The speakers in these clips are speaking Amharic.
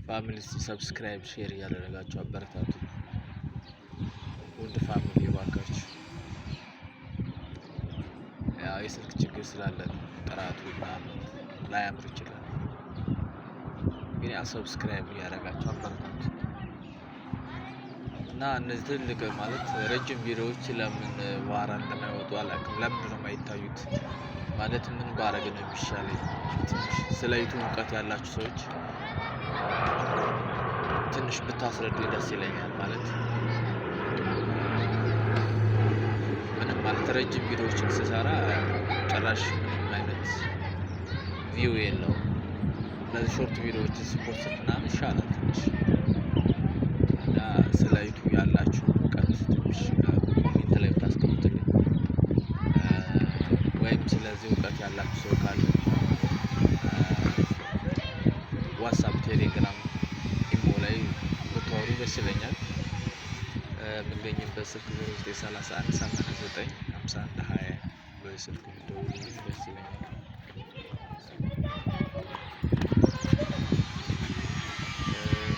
ፋሚሊ ሰብስክራይብ ሼር እያደረጋችሁ አበረታቱ። ውድ ፋሚሊ ባካችሁ ያው የስልክ ችግር ስላለ ጥራቱ ላያምር ይችላል፣ ግን ያው ሰብስክራይብ እያደረጋችሁ አበረታቱ እና እነዚህ ትልቅ ማለት ረጅም ቪዲዮዎች ለምን ዋራ እንደማይወጡ አላውቅም። ለምንድን ነው የማይታዩት? ማለት ምን ባረግ ነው የሚሻለኝ? ስለ ዩቲዩብ እውቀት ያላችሁ ሰዎች ትንሽ ብታስረዱኝ ደስ ይለኛል። ማለት ምንም ማለት ረጅም ቪዲዮዎችን ስሰራ ጭራሽ ምንም አይነት ቪው የለውም። ለዚህ ሾርት ቪዲዮዎችን ስፖርት ምናምን ይሻላል ትንሽ እና ስለ ዩቲዩብ ያላችሁ እውቀት ትንሽ ኮሜንት ላይ ብታስቀምጡልኝ ወይም ስለዚህ እውቀት ያላችሁ ሰው ካለ ዋትስአፕ፣ ቴሌግራም፣ ኢሞ ላይ ብታወሩ ደስ ይለኛል። የምገኝበት ስልክ 0931895120 በስልክ ብትደውሉልኝ ደስ ይለኛል።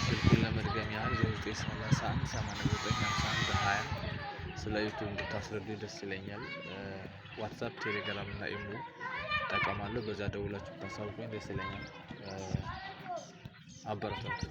ስልኩን ለመድገም ያህል 0931895120 ስለ ዩቲዩብ እንድታስረዱኝ ደስ ይለኛል። ዋትስአፕ፣ ቴሌግራም እና ኢሞ እጠቀማለሁ። በዛ ደውላችሁ ብታሳውቁኝ ደስ ይለኛል። አበረታቱ።